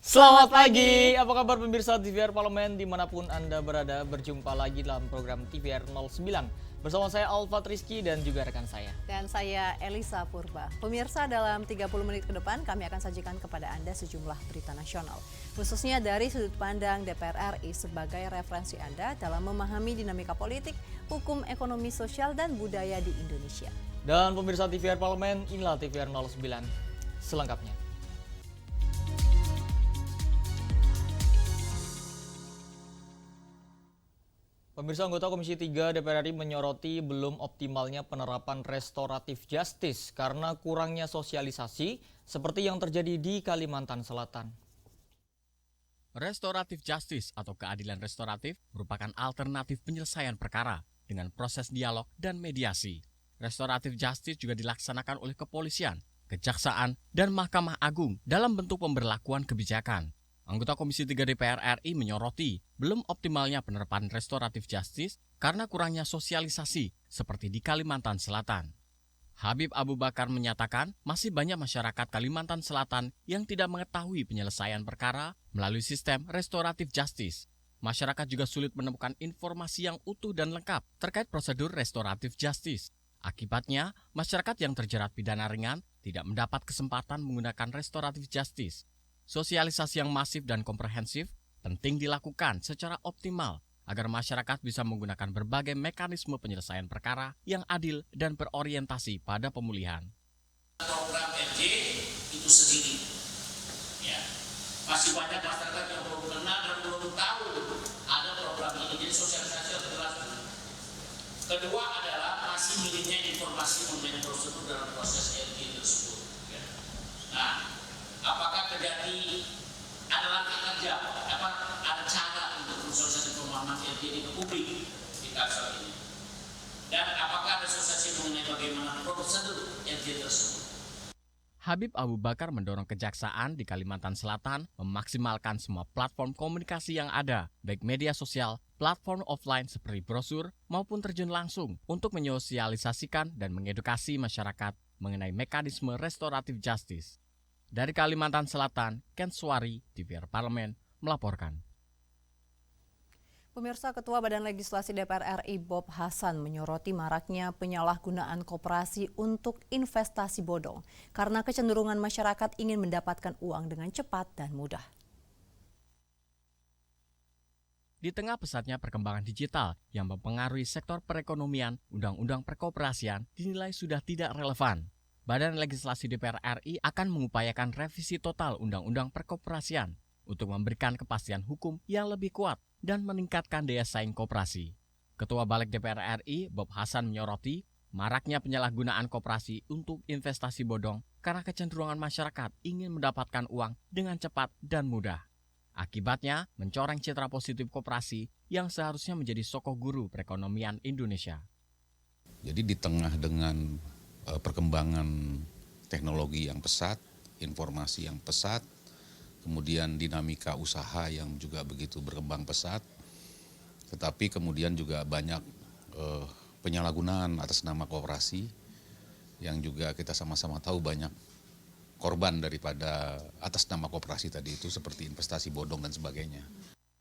Selamat pagi, apa kabar pemirsa TVR Parlemen dimanapun Anda berada, berjumpa lagi dalam program TVR 09 bersama saya Alfa Rizky dan juga rekan saya. Dan saya Elisa Purba. Pemirsa, dalam 30 menit ke depan kami akan sajikan kepada Anda sejumlah berita nasional, khususnya dari sudut pandang DPR RI sebagai referensi Anda dalam memahami dinamika politik, hukum, ekonomi, sosial, dan budaya di Indonesia. Dan pemirsa TVR Parlemen, inilah TVR 09 selengkapnya. Pemirsa, anggota Komisi 3 DPR RI menyoroti belum optimalnya penerapan restoratif justice karena kurangnya sosialisasi seperti yang terjadi di Kalimantan Selatan. Restoratif justice atau keadilan restoratif merupakan alternatif penyelesaian perkara dengan proses dialog dan mediasi. Restoratif justice juga dilaksanakan oleh kepolisian, kejaksaan, dan Mahkamah Agung dalam bentuk pemberlakuan kebijakan. Anggota Komisi 3 DPR RI menyoroti belum optimalnya penerapan restoratif justice karena kurangnya sosialisasi seperti di Kalimantan Selatan. Habib Abu Bakar menyatakan masih banyak masyarakat Kalimantan Selatan yang tidak mengetahui penyelesaian perkara melalui sistem restoratif justice. Masyarakat juga sulit menemukan informasi yang utuh dan lengkap terkait prosedur restoratif justice. Akibatnya, masyarakat yang terjerat pidana ringan tidak mendapat kesempatan menggunakan restoratif justice. Sosialisasi yang masif dan komprehensif penting dilakukan secara optimal agar masyarakat bisa menggunakan berbagai mekanisme penyelesaian perkara yang adil dan berorientasi pada pemulihan. Program RJ itu sendiri, ya, masih banyak masyarakat yang belum kenal dan belum tahu ada program ini, jadi sosialisasi harus dilakukan. Kedua adalah masih minimnya informasi mengenai prosedur dalam proses RJ tersebut. Ya. Nah, apakah terjadi ada langkah kerja, ada cara untuk sosialisasi pemahaman RJ ini ke publik di Kalsel ini? Dan apakah ada sosialisasi mengenai bagaimana prosedur RJ tersebut? Habib Abu Bakar mendorong kejaksaan di Kalimantan Selatan memaksimalkan semua platform komunikasi yang ada, baik media sosial, platform offline seperti brosur, maupun terjun langsung untuk menyosialisasikan dan mengedukasi masyarakat mengenai mekanisme restoratif justice. Dari Kalimantan Selatan, Ken Suwari, TVR Parlemen, melaporkan. Pemirsa, Ketua Badan Legislasi DPR RI Bob Hasan menyoroti maraknya penyalahgunaan koperasi untuk investasi bodong karena kecenderungan masyarakat ingin mendapatkan uang dengan cepat dan mudah. Di tengah pesatnya perkembangan digital yang mempengaruhi sektor perekonomian, Undang-Undang Perkoperasian dinilai sudah tidak relevan. Badan Legislasi DPR RI akan mengupayakan revisi total Undang-Undang Perkoperasian untuk memberikan kepastian hukum yang lebih kuat dan meningkatkan daya saing koperasi. Ketua Balik DPR RI, Bob Hasan menyoroti maraknya penyalahgunaan koperasi untuk investasi bodong karena kecenderungan masyarakat ingin mendapatkan uang dengan cepat dan mudah. Akibatnya, mencoreng citra positif koperasi yang seharusnya menjadi sokong guru perekonomian Indonesia. Jadi di tengah dengan perkembangan teknologi yang pesat, informasi yang pesat, kemudian dinamika usaha yang juga begitu berkembang pesat, tetapi kemudian juga banyak penyalahgunaan atas nama koperasi yang juga kita sama-sama tahu banyak korban daripada atas nama koperasi tadi itu seperti investasi bodong dan sebagainya.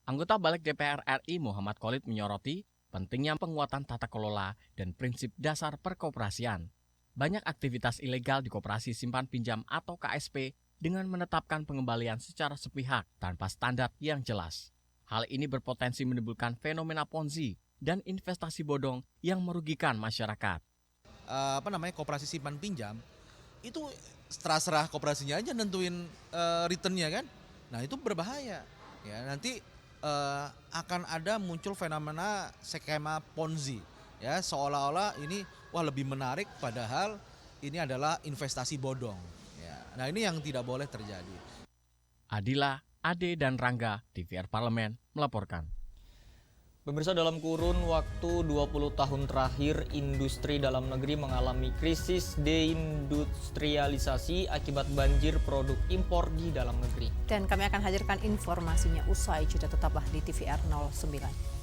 Anggota Balik DPR RI Muhammad Khalid menyoroti pentingnya penguatan tata kelola dan prinsip dasar perkoperasian. Banyak aktivitas ilegal di koperasi simpan pinjam atau KSP dengan menetapkan pengembalian secara sepihak tanpa standar yang jelas. Hal ini berpotensi menimbulkan fenomena Ponzi dan investasi bodong yang merugikan masyarakat. Koperasi simpan pinjam itu terserah koperasinya aja nentuin returnnya kan. Nah itu berbahaya. Ya nanti akan ada muncul fenomena skema Ponzi. Ya seolah-olah ini lebih menarik padahal ini adalah investasi bodong. Ya, nah ini yang tidak boleh terjadi. Adila, Ade, dan Rangga, TVR Parlemen, melaporkan. Pemirsa, dalam kurun waktu 20 tahun terakhir, industri dalam negeri mengalami krisis deindustrialisasi akibat banjir produk impor di dalam negeri. Dan kami akan hadirkan informasinya usai jeda, tetaplah di TVR 09.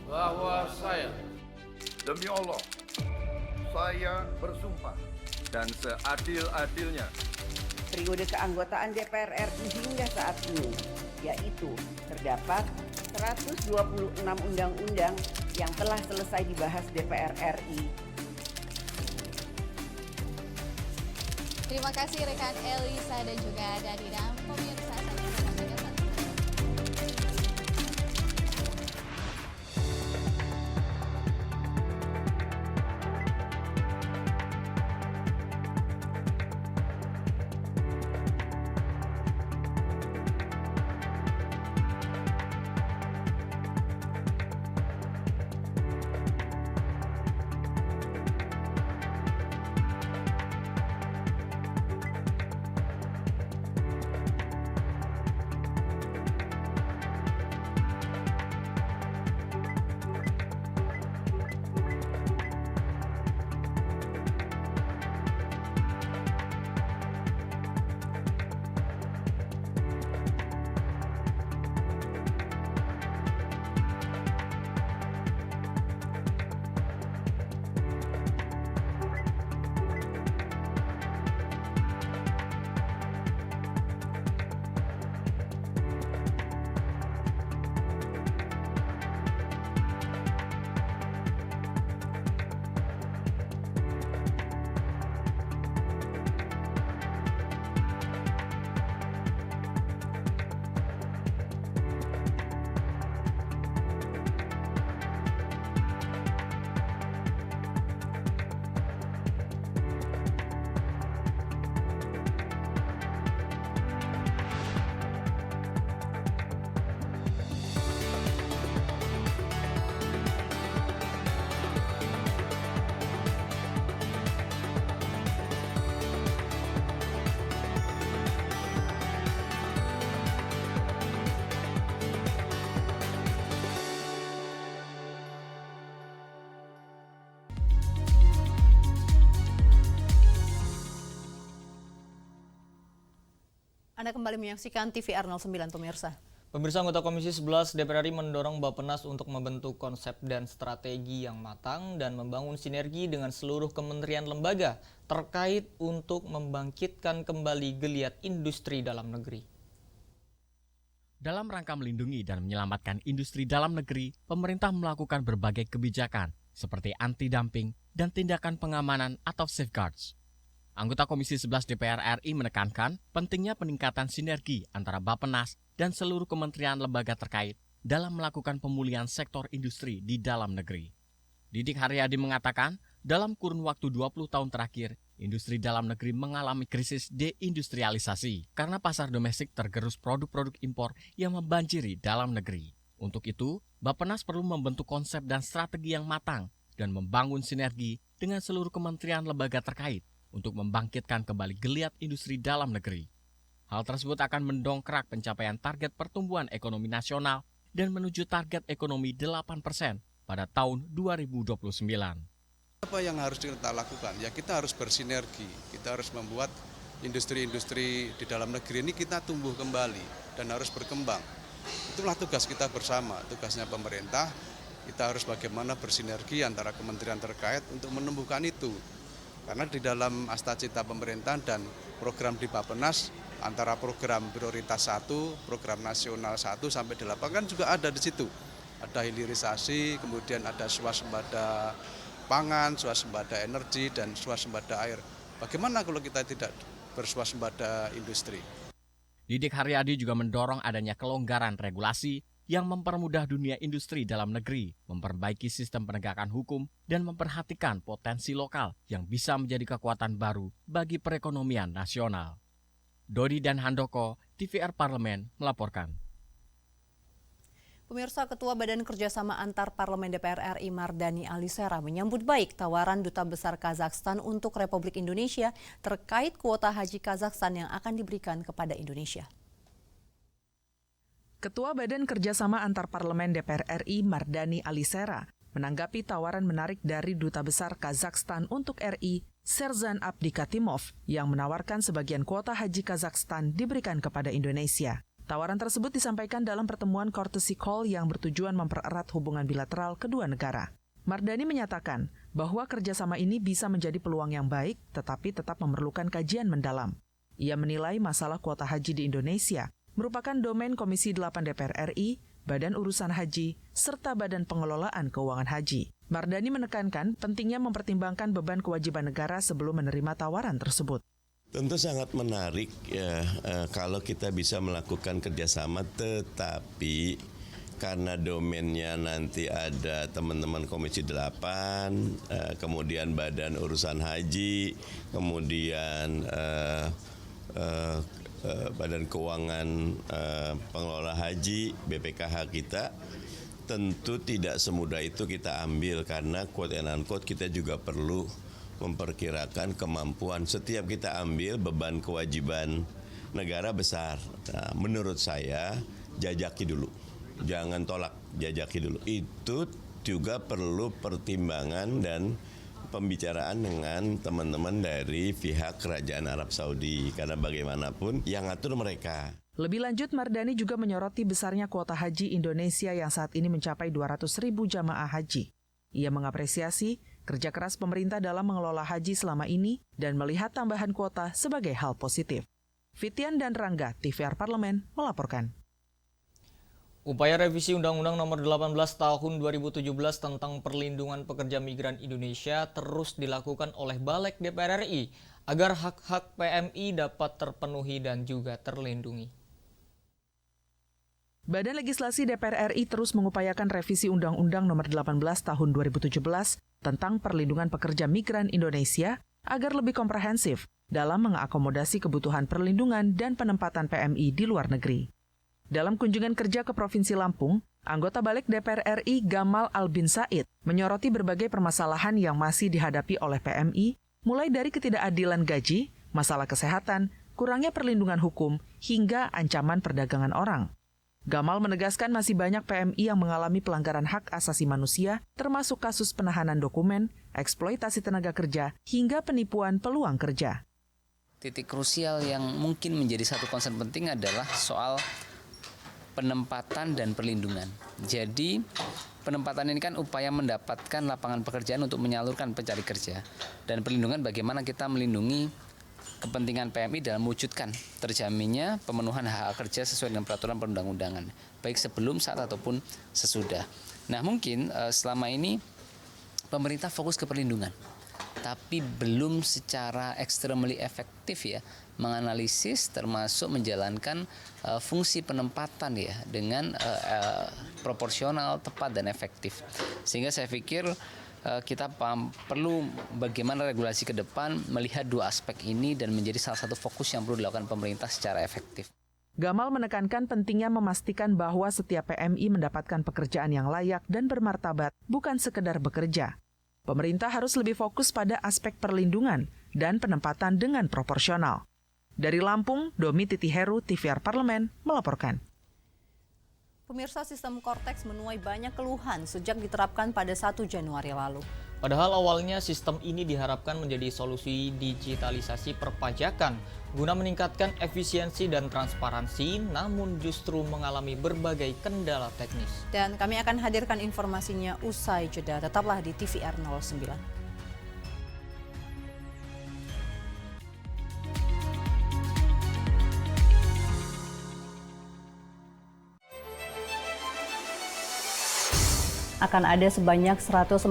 bahwa saya demi Allah, saya bersumpah dan seadil-adilnya periode keanggotaan DPR RI hingga saat ini, yaitu terdapat 126 undang-undang yang telah selesai dibahas DPR RI. Terima kasih rekan Elisa dan juga Danina. Pemirsa, saya Anda kembali menyaksikan TVR 09 pemirsa. Pemirsa, anggota Komisi 11 DPR RI mendorong Bappenas untuk membentuk konsep dan strategi yang matang dan membangun sinergi dengan seluruh kementerian lembaga terkait untuk membangkitkan kembali geliat industri dalam negeri. Dalam rangka melindungi dan menyelamatkan industri dalam negeri, pemerintah melakukan berbagai kebijakan seperti anti-dumping dan tindakan pengamanan atau safeguards. Anggota Komisi 11 DPR RI menekankan pentingnya peningkatan sinergi antara Bappenas dan seluruh kementerian lembaga terkait dalam melakukan pemulihan sektor industri di dalam negeri. Didik Haryadi mengatakan, dalam kurun waktu 20 tahun terakhir, industri dalam negeri mengalami krisis deindustrialisasi karena pasar domestik tergerus produk-produk impor yang membanjiri dalam negeri. Untuk itu, Bappenas perlu membentuk konsep dan strategi yang matang dan membangun sinergi dengan seluruh kementerian lembaga terkait untuk membangkitkan kembali geliat industri dalam negeri. Hal tersebut akan mendongkrak pencapaian target pertumbuhan ekonomi nasional dan menuju target ekonomi 8% pada tahun 2029. Apa yang harus kita lakukan? Ya kita harus bersinergi, kita harus membuat industri-industri di dalam negeri ini kita tumbuh kembali dan harus berkembang. Itulah tugas kita bersama, tugasnya pemerintah. Kita harus bagaimana bersinergi antara kementerian terkait untuk menumbuhkan itu. Karena di dalam astacita pemerintahan dan program di Bappenas, antara program prioritas 1, program nasional 1 sampai 8 kan juga ada di situ. Ada hilirisasi, kemudian ada swasembada pangan, swasembada energi, dan swasembada air. Bagaimana kalau kita tidak berswasembada industri? Didik Haryadi juga mendorong adanya kelonggaran regulasi yang mempermudah dunia industri dalam negeri, memperbaiki sistem penegakan hukum, dan memperhatikan potensi lokal yang bisa menjadi kekuatan baru bagi perekonomian nasional. Dodi dan Handoko, TVR Parlemen, melaporkan. Pemirsa, Ketua Badan Kerjasama Antar Parlemen DPR RI Mardani Alisera menyambut baik tawaran Duta Besar Kazakhstan untuk Republik Indonesia terkait kuota haji Kazakhstan yang akan diberikan kepada Indonesia. Ketua Badan Kerjasama Antar Parlemen DPR RI Mardani Alisera menanggapi tawaran menarik dari Duta Besar Kazakhstan untuk RI, Serzan Abdikatimov, yang menawarkan sebagian kuota haji Kazakhstan diberikan kepada Indonesia. Tawaran tersebut disampaikan dalam pertemuan courtesy call yang bertujuan mempererat hubungan bilateral kedua negara. Mardani menyatakan bahwa kerjasama ini bisa menjadi peluang yang baik, tetapi tetap memerlukan kajian mendalam. Ia menilai masalah kuota haji di Indonesia merupakan domain Komisi 8 DPR RI, Badan Urusan Haji, serta Badan Pengelolaan Keuangan Haji. Mardani menekankan pentingnya mempertimbangkan beban kewajiban negara sebelum menerima tawaran tersebut. Tentu sangat menarik ya kalau kita bisa melakukan kerjasama, tetapi karena domainnya nanti ada teman-teman Komisi 8, kemudian Badan Urusan Haji, kemudian Badan Keuangan Pengelola Haji, BPKH kita, tentu tidak semudah itu kita ambil karena quote and unquote kita juga perlu memperkirakan kemampuan. Setiap kita ambil beban kewajiban negara besar. Nah, menurut saya jajaki dulu, jangan tolak, jajaki dulu. Itu juga perlu pertimbangan dan pembicaraan dengan teman-teman dari pihak Kerajaan Arab Saudi karena bagaimanapun yang ngatur mereka. Lebih lanjut, Mardani juga menyoroti besarnya kuota haji Indonesia yang saat ini mencapai 200.000 jamaah haji. Ia mengapresiasi kerja keras pemerintah dalam mengelola haji selama ini dan melihat tambahan kuota sebagai hal positif. Fitian dan Rangga, TVR Parlemen, melaporkan. Upaya revisi Undang-Undang Nomor 18 Tahun 2017 tentang Perlindungan Pekerja Migran Indonesia terus dilakukan oleh Balik DPR RI agar hak-hak PMI dapat terpenuhi dan juga terlindungi. Badan Legislasi DPR RI terus mengupayakan revisi Undang-Undang Nomor 18 Tahun 2017 tentang Perlindungan Pekerja Migran Indonesia agar lebih komprehensif dalam mengakomodasi kebutuhan perlindungan dan penempatan PMI di luar negeri. Dalam kunjungan kerja ke Provinsi Lampung, anggota Balik DPR RI Gamal Albin Said menyoroti berbagai permasalahan yang masih dihadapi oleh PMI, mulai dari ketidakadilan gaji, masalah kesehatan, kurangnya perlindungan hukum, hingga ancaman perdagangan orang. Gamal menegaskan masih banyak PMI yang mengalami pelanggaran hak asasi manusia, termasuk kasus penahanan dokumen, eksploitasi tenaga kerja, hingga penipuan peluang kerja. Titik krusial yang mungkin menjadi satu concern penting adalah soal penempatan dan perlindungan. Jadi penempatan ini kan upaya mendapatkan lapangan pekerjaan untuk menyalurkan pencari kerja. Dan perlindungan bagaimana kita melindungi kepentingan PMI dalam mewujudkan terjaminnya pemenuhan hak kerja sesuai dengan peraturan perundang-undangan, baik sebelum, saat, ataupun sesudah. Nah mungkin selama ini pemerintah fokus ke perlindungan, tapi belum secara extremely efektif ya menganalisis termasuk menjalankan fungsi penempatan ya dengan proporsional, tepat, dan efektif. Sehingga saya pikir kita perlu bagaimana regulasi ke depan melihat dua aspek ini dan menjadi salah satu fokus yang perlu dilakukan pemerintah secara efektif. Gamal menekankan pentingnya memastikan bahwa setiap PMI mendapatkan pekerjaan yang layak dan bermartabat, bukan sekedar bekerja. Pemerintah harus lebih fokus pada aspek perlindungan dan penempatan dengan proporsional. Dari Lampung, Domi Titi Heru, TVR Parlemen, melaporkan. Pemirsa, sistem Cortex menuai banyak keluhan sejak diterapkan pada 1 Januari lalu. Padahal awalnya sistem ini diharapkan menjadi solusi digitalisasi perpajakan guna meningkatkan efisiensi dan transparansi, namun justru mengalami berbagai kendala teknis. Dan kami akan hadirkan informasinya usai jeda. Tetaplah di TVR 09. Akan ada sebanyak 146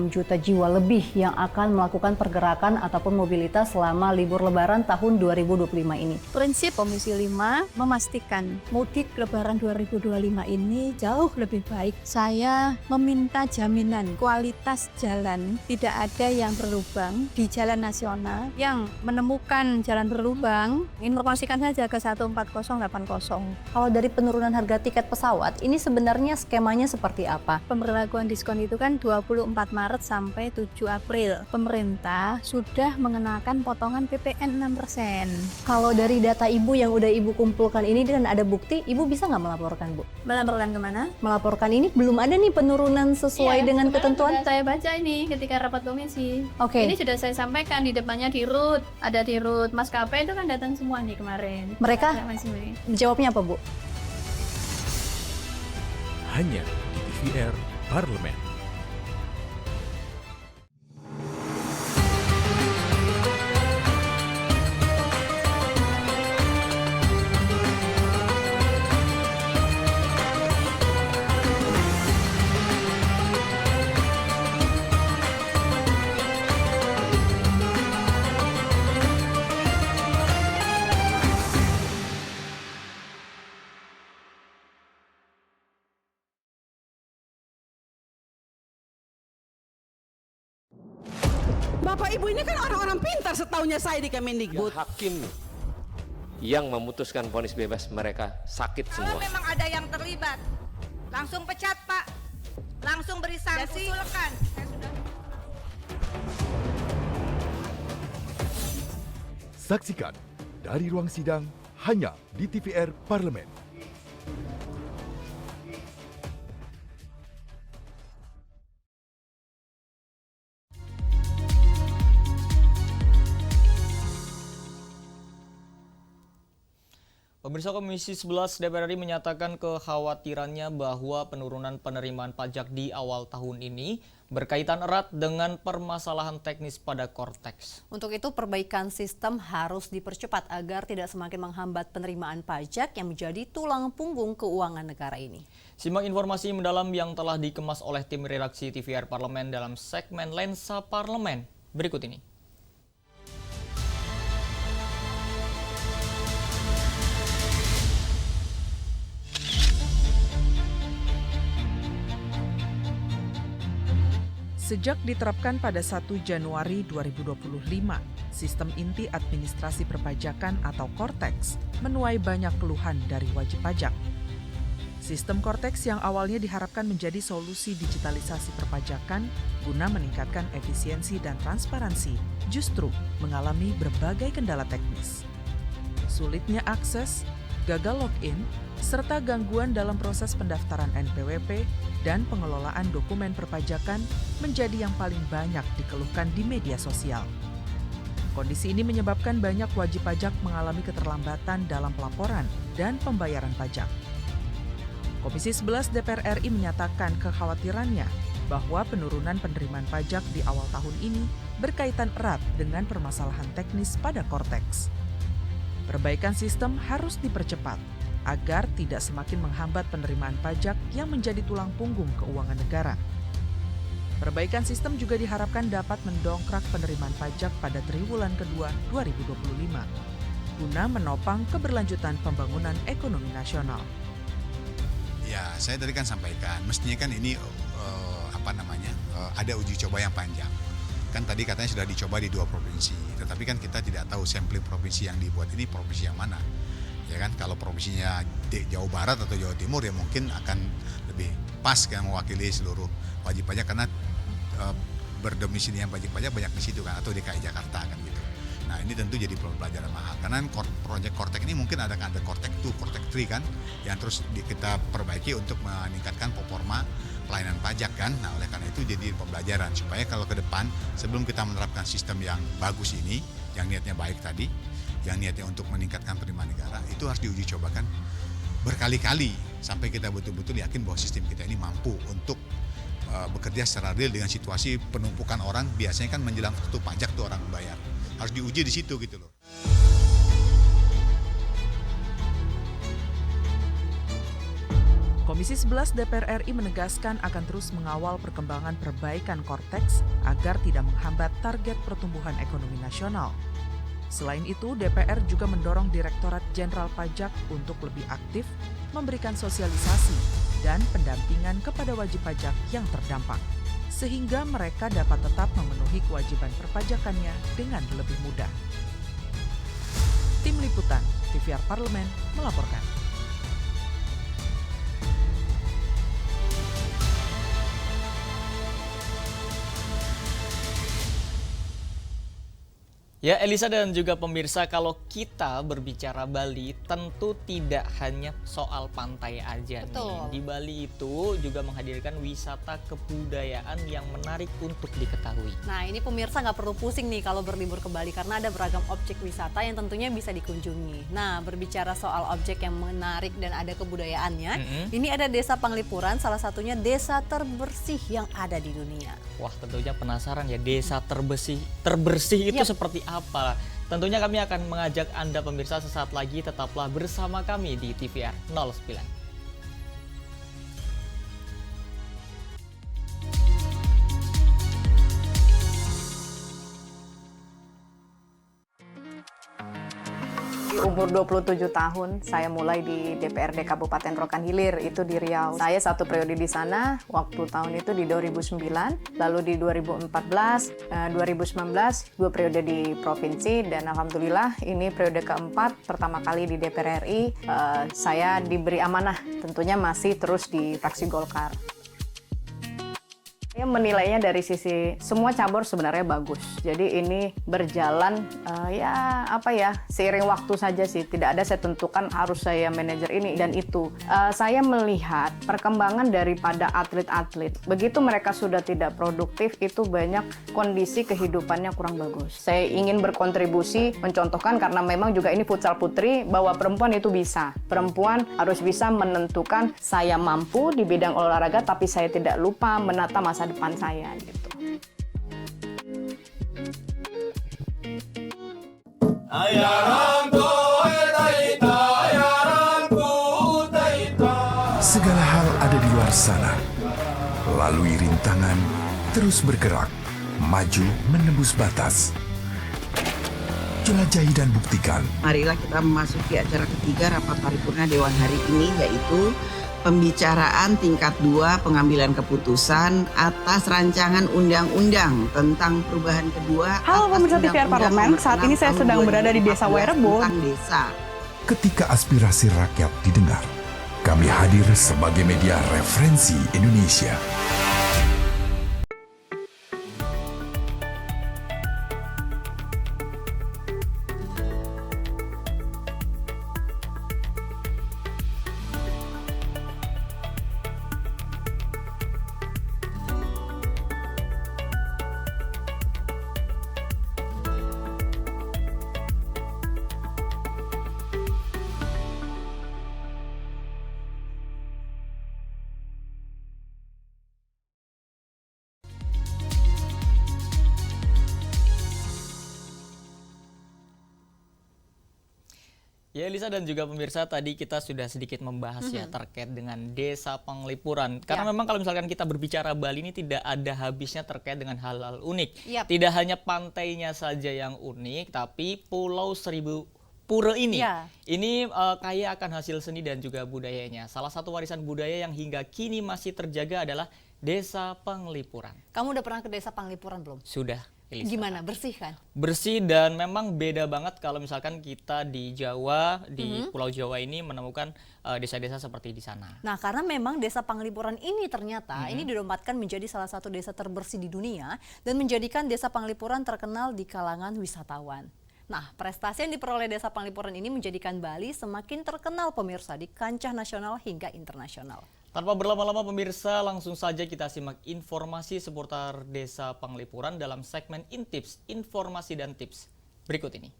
juta jiwa lebih yang akan melakukan pergerakan ataupun mobilitas selama libur lebaran tahun 2025 ini. Prinsip Komisi 5 memastikan mudik lebaran 2025 ini jauh lebih baik. Saya meminta jaminan kualitas jalan tidak ada yang berlubang di jalan nasional. Yang menemukan jalan berlubang, informasikan saja ke 14080. Kalau dari penurunan harga tiket pesawat, ini sebenarnya skemanya seperti apa? pemberlakuan diskon itu kan 24 Maret sampai 7 April. Pemerintah sudah mengenakan potongan PPN 6%. Kalau dari data Ibu yang udah Ibu kumpulkan ini dan ada bukti, Ibu bisa nggak melaporkan, Bu? Melaporkan kemana? Melaporkan ini belum ada nih penurunan sesuai dengan ketentuan. Sudah saya baca ini ketika rapat komisi. Oke. Ini sudah saya sampaikan di depannya di RUT, ada di RUT. Maskapai itu kan datang semua nih kemarin. Mereka jawabnya apa, Bu? Hanya di TVR Parlemen. Bapak Ibu ini kan orang-orang pintar setahunya saya di Kemendikbud. Hakim yang memutuskan vonis bebas mereka sakit semua. Kalau memang ada yang terlibat, langsung pecat Pak, langsung beri sanksi. Usulkan. Saksikan dari ruang sidang hanya di TVR Parlemen. Pemirsa, Komisi 11 DPR RI menyatakan kekhawatirannya bahwa penurunan penerimaan pajak di awal tahun ini berkaitan erat dengan permasalahan teknis pada Kortex. Untuk itu, perbaikan sistem harus dipercepat agar tidak semakin menghambat penerimaan pajak yang menjadi tulang punggung keuangan negara ini. Simak informasi mendalam yang telah dikemas oleh tim redaksi TVR Parlemen dalam segmen Lensa Parlemen berikut ini. Sejak diterapkan pada 1 Januari 2025, sistem inti administrasi perpajakan atau Kortex menuai banyak keluhan dari wajib pajak. Sistem Kortex yang awalnya diharapkan menjadi solusi digitalisasi perpajakan guna meningkatkan efisiensi dan transparansi, justru mengalami berbagai kendala teknis. Sulitnya akses, gagal login, serta gangguan dalam proses pendaftaran NPWP dan pengelolaan dokumen perpajakan menjadi yang paling banyak dikeluhkan di media sosial. Kondisi ini menyebabkan banyak wajib pajak mengalami keterlambatan dalam pelaporan dan pembayaran pajak. Komisi 11 DPR RI menyatakan kekhawatirannya bahwa penurunan penerimaan pajak di awal tahun ini berkaitan erat dengan permasalahan teknis pada Kortex. Perbaikan sistem harus dipercepat agar tidak semakin menghambat penerimaan pajak yang menjadi tulang punggung keuangan negara. Perbaikan sistem juga diharapkan dapat mendongkrak penerimaan pajak pada triwulan kedua 2025, guna menopang keberlanjutan pembangunan ekonomi nasional. Ya, saya tadi kan sampaikan, mestinya kan ini ada uji coba yang panjang. Kan tadi katanya sudah dicoba di 2 provinsi, tetapi kan kita tidak tahu sampling provinsi yang dibuat ini provinsi yang mana. Ya kan, kalau provinsinya Jawa Barat atau Jawa Timur ya mungkin akan lebih pas kan mewakili seluruh wajib pajak karena berdomisili yang wajib pajak banyak di situ kan, atau DKI Jakarta kan gitu. Nah ini tentu jadi pelajaran mahal karena proyek Kortex ini mungkin ada Kortex 2, Kortex 3 kan yang terus kita perbaiki untuk meningkatkan performa pelayanan pajak kan. Nah oleh karena itu jadi pembelajaran supaya kalau ke depan sebelum kita menerapkan sistem yang bagus ini, yang niatnya baik tadi, yang niatnya untuk meningkatkan penerimaan negara, itu harus diuji cobakan berkali-kali sampai kita betul-betul yakin bahwa sistem kita ini mampu untuk bekerja secara real dengan situasi penumpukan orang. Biasanya kan menjelang tutup pajak tuh orang membayar, harus diuji di situ gitu loh. Komisi 11 DPR RI menegaskan akan terus mengawal perkembangan perbaikan Kortex agar tidak menghambat target pertumbuhan ekonomi nasional. Selain itu, DPR juga mendorong Direktorat Jenderal Pajak untuk lebih aktif memberikan sosialisasi dan pendampingan kepada wajib pajak yang terdampak, sehingga mereka dapat tetap memenuhi kewajiban perpajakannya dengan lebih mudah. Tim Liputan TVR Parlemen melaporkan. Ya Elisa dan juga pemirsa, kalau kita berbicara Bali tentu tidak hanya soal pantai aja Betul. nih. Di Bali itu juga menghadirkan wisata kebudayaan yang menarik untuk diketahui. Nah ini pemirsa nggak perlu pusing nih kalau berlibur ke Bali karena ada beragam objek wisata yang tentunya bisa dikunjungi. Nah berbicara soal objek yang menarik dan ada kebudayaannya, ini ada Desa Panglipuran, salah satunya desa terbersih yang ada di dunia. Wah tentunya penasaran ya, desa terbersih itu seperti apa? Tentunya kami akan mengajak Anda pemirsa sesaat lagi, tetaplah bersama kami di TVR 09. Di umur 27 tahun, saya mulai di DPRD Kabupaten Rokan Hilir, itu di Riau. Saya 1 periode di sana, waktu tahun itu di 2009, lalu di 2014, 2019, 2 periode di provinsi, dan alhamdulillah ini periode keempat, pertama kali di DPR RI, saya diberi amanah, tentunya masih terus di fraksi Golkar. Saya menilainya dari sisi semua cabur sebenarnya bagus. Jadi ini berjalan seiring waktu saja sih. Tidak ada saya tentukan harus saya manajer ini dan itu. Saya melihat perkembangan daripada atlet-atlet. Begitu mereka sudah tidak produktif, itu banyak kondisi kehidupannya kurang bagus. Saya ingin berkontribusi, mencontohkan karena memang juga ini futsal putri, bahwa perempuan itu bisa. Perempuan harus bisa menentukan saya mampu di bidang olahraga, tapi saya tidak lupa menata masa depan saya gitu. Segala hal ada di luar sana. Lalui rintangan, terus bergerak, maju menembus batas. Jelajahi dan buktikan. Marilah kita memasuki acara ketiga rapat paripurna Dewan hari ini, yaitu pembicaraan tingkat 2 pengambilan keputusan atas rancangan undang-undang tentang perubahan kedua. Halo pemirsa TVR Parlemen, saat ini saya sedang berada di Desa Wairebo. Ketika aspirasi rakyat didengar, kami hadir sebagai media referensi Indonesia. Ya Elisa dan juga pemirsa, tadi kita sudah sedikit membahas ya terkait dengan Desa Panglipuran. Karena memang kalau misalkan kita berbicara Bali ini tidak ada habisnya terkait dengan hal-hal unik. Tidak hanya pantainya saja yang unik, tapi Pulau Seribu Pura ini, ini kaya akan hasil seni dan juga budayanya. Salah satu warisan budaya yang hingga kini masih terjaga adalah Desa Panglipuran. Kamu udah pernah ke Desa Panglipuran belum? Sudah. Elisa. Gimana, bersih kan? Bersih dan memang beda banget kalau misalkan kita di Jawa, di Pulau Jawa ini menemukan desa-desa seperti di sana. Nah karena memang Desa Panglipuran ini ternyata ini dinobatkan menjadi salah satu desa terbersih di dunia dan menjadikan Desa Panglipuran terkenal di kalangan wisatawan. Nah, prestasi yang diperoleh Desa Panglipuran ini menjadikan Bali semakin terkenal pemirsa di kancah nasional hingga internasional. Tanpa berlama-lama pemirsa, langsung saja kita simak informasi seputar Desa Panglipuran dalam segmen Intips, Informasi dan Tips berikut ini.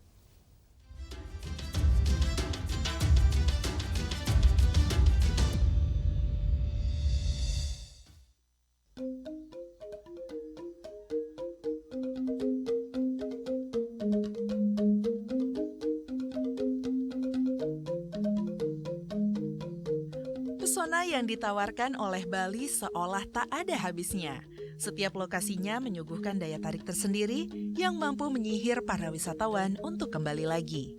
Pesona yang ditawarkan oleh Bali seolah tak ada habisnya. Setiap lokasinya menyuguhkan daya tarik tersendiri yang mampu menyihir para wisatawan untuk kembali lagi.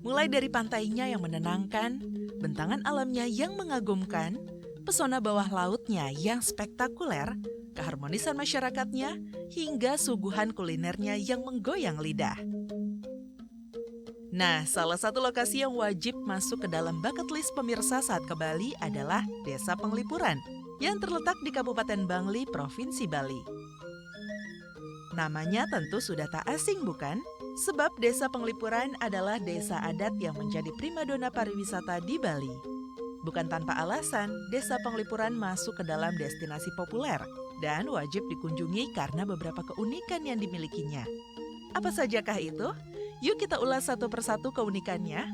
Mulai dari pantainya yang menenangkan, bentangan alamnya yang mengagumkan, pesona bawah lautnya yang spektakuler, keharmonisan masyarakatnya, hingga suguhan kulinernya yang menggoyang lidah. Nah, salah satu lokasi yang wajib masuk ke dalam bucket list pemirsa saat ke Bali adalah Desa Panglipuran yang terletak di Kabupaten Bangli, Provinsi Bali. Namanya tentu sudah tak asing bukan? Sebab Desa Penglipuran adalah desa adat yang menjadi primadona pariwisata di Bali. Bukan tanpa alasan, Desa Penglipuran masuk ke dalam destinasi populer dan wajib dikunjungi karena beberapa keunikan yang dimilikinya. Apa sajakah itu? Yuk kita ulas satu persatu keunikannya.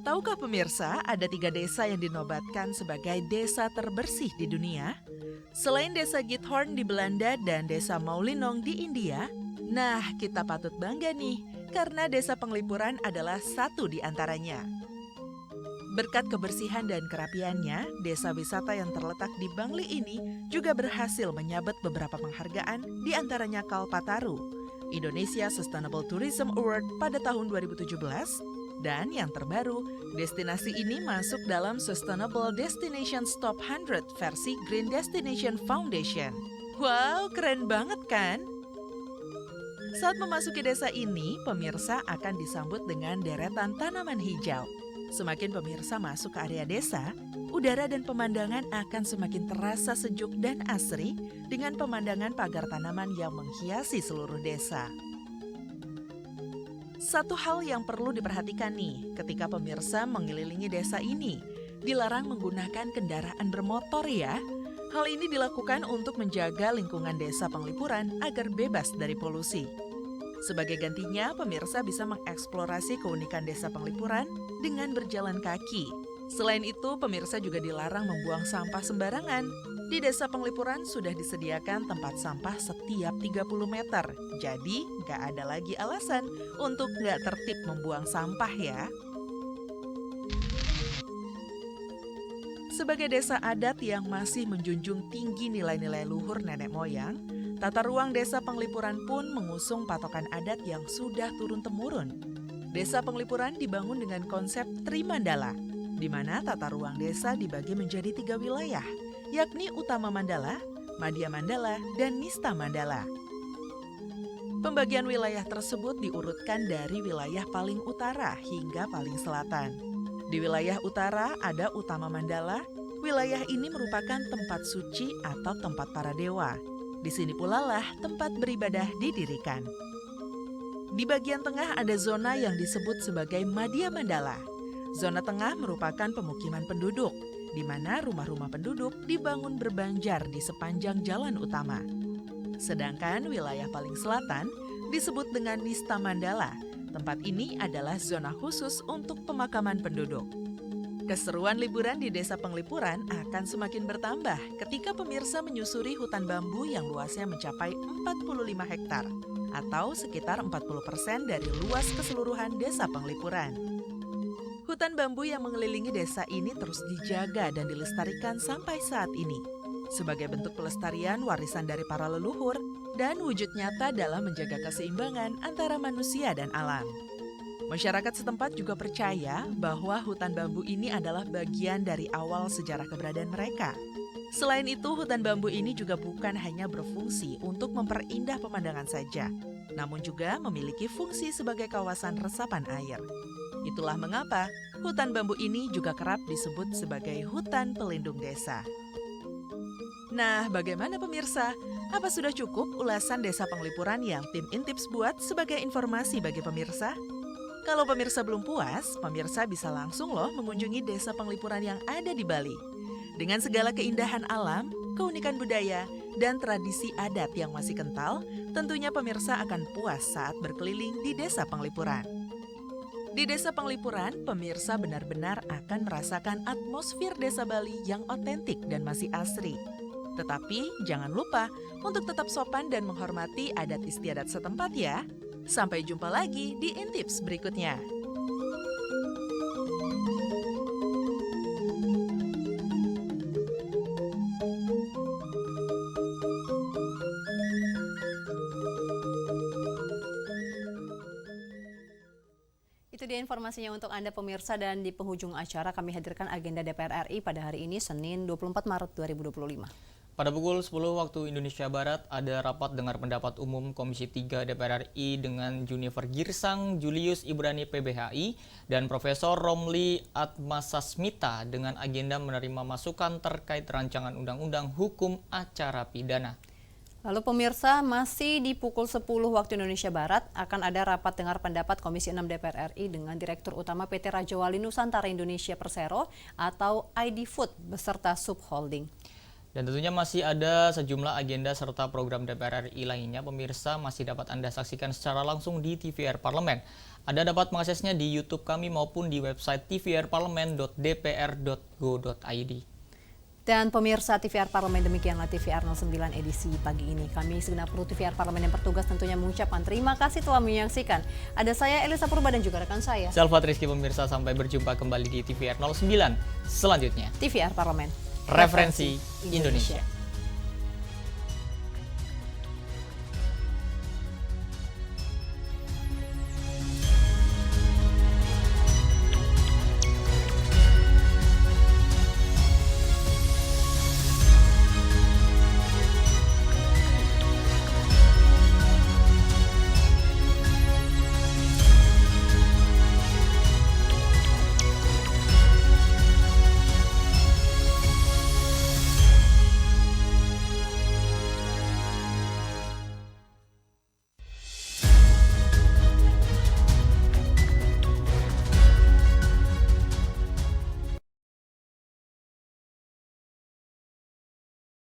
Tahukah pemirsa, ada 3 desa yang dinobatkan sebagai desa terbersih di dunia? Selain desa Giethoorn di Belanda dan desa Maulinong di India, nah kita patut bangga nih, karena Desa Penglipuran adalah satu di antaranya. Berkat kebersihan dan kerapiannya, desa wisata yang terletak di Bangli ini juga berhasil menyabet beberapa penghargaan, di antaranya Kalpataru, Indonesia Sustainable Tourism Award pada tahun 2017, dan yang terbaru, destinasi ini masuk dalam Sustainable Destinations Top 100 versi Green Destination Foundation. Wow, keren banget kan? Saat memasuki desa ini, pemirsa akan disambut dengan deretan tanaman hijau. Semakin pemirsa masuk ke area desa, udara dan pemandangan akan semakin terasa sejuk dan asri dengan pemandangan pagar tanaman yang menghiasi seluruh desa. Satu hal yang perlu diperhatikan nih, ketika pemirsa mengelilingi desa ini, dilarang menggunakan kendaraan bermotor ya. Hal ini dilakukan untuk menjaga lingkungan Desa Penglipuran agar bebas dari polusi. Sebagai gantinya, pemirsa bisa mengeksplorasi keunikan Desa Penglipuran dengan berjalan kaki. Selain itu, pemirsa juga dilarang membuang sampah sembarangan. Di Desa Penglipuran sudah disediakan tempat sampah setiap 30 meter. Jadi, nggak ada lagi alasan untuk nggak tertib membuang sampah ya. Sebagai desa adat yang masih menjunjung tinggi nilai-nilai luhur nenek moyang, tata ruang Desa Penglipuran pun mengusung patokan adat yang sudah turun-temurun. Desa Penglipuran dibangun dengan konsep Trimandala, di mana tata ruang desa dibagi menjadi 3 wilayah, yakni Utama Mandala, Madhya Mandala, dan Nista Mandala. Pembagian wilayah tersebut diurutkan dari wilayah paling utara hingga paling selatan. Di wilayah utara ada Utama Mandala. Wilayah ini merupakan tempat suci atau tempat para dewa. Di sini pula lah tempat beribadah didirikan. Di bagian tengah ada zona yang disebut sebagai Madhya Mandala. Zona tengah merupakan pemukiman penduduk, di mana rumah-rumah penduduk dibangun berbanjar di sepanjang jalan utama. Sedangkan wilayah paling selatan disebut dengan Nista Mandala. Tempat ini adalah zona khusus untuk pemakaman penduduk. Keseruan liburan di Desa Penglipuran akan semakin bertambah ketika pemirsa menyusuri hutan bambu yang luasnya mencapai 45 hektar atau sekitar 40% dari luas keseluruhan Desa Penglipuran. Hutan bambu yang mengelilingi desa ini terus dijaga dan dilestarikan sampai saat ini sebagai bentuk pelestarian warisan dari para leluhur dan wujud nyata dalam menjaga keseimbangan antara manusia dan alam. Masyarakat setempat juga percaya bahwa hutan bambu ini adalah bagian dari awal sejarah keberadaan mereka. Selain itu, hutan bambu ini juga bukan hanya berfungsi untuk memperindah pemandangan saja, namun juga memiliki fungsi sebagai kawasan resapan air. Itulah mengapa hutan bambu ini juga kerap disebut sebagai hutan pelindung desa. Nah, bagaimana pemirsa? Apa sudah cukup ulasan Desa Penglipuran yang tim Intips buat sebagai informasi bagi pemirsa? Kalau pemirsa belum puas, pemirsa bisa langsung loh mengunjungi Desa Penglipuran yang ada di Bali. Dengan segala keindahan alam, keunikan budaya, dan tradisi adat yang masih kental, tentunya pemirsa akan puas saat berkeliling di Desa Penglipuran. Di Desa Penglipuran, pemirsa benar-benar akan merasakan atmosfer Desa Bali yang otentik dan masih asri. Tetapi jangan lupa untuk tetap sopan dan menghormati adat istiadat setempat ya. Sampai jumpa lagi di Intips berikutnya. Itu dia informasinya untuk Anda pemirsa, dan di penghujung acara kami hadirkan agenda DPR RI pada hari ini Senin 24 Maret 2025. Pada pukul 10 waktu Indonesia Barat ada rapat dengar pendapat umum Komisi 3 DPR RI dengan Junifer Girsang, Julius Ibrani PBHI, dan Profesor Romli Atmasasmita dengan agenda menerima masukan terkait rancangan undang-undang hukum acara pidana. Lalu pemirsa, masih di pukul 10 waktu Indonesia Barat akan ada rapat dengar pendapat Komisi 6 DPR RI dengan Direktur Utama PT Raja Wali Nusantara Indonesia Persero atau ID Food beserta subholding. Dan tentunya masih ada sejumlah agenda serta program DPR RI lainnya, pemirsa masih dapat Anda saksikan secara langsung di TVR Parlemen. Anda dapat mengaksesnya di YouTube kami maupun di website tvrparlemen.dpr.go.id. Dan pemirsa TVR Parlemen, demikianlah TVR 09 edisi pagi ini. Kami segenap kru TVR Parlemen yang bertugas tentunya mengucapkan terima kasih telah menyaksikan. Ada saya Elisa Purba dan juga rekan saya Selvat Rizky. Pemirsa, sampai berjumpa kembali di TVR 09 selanjutnya. TVR Parlemen, Referensi Indonesia.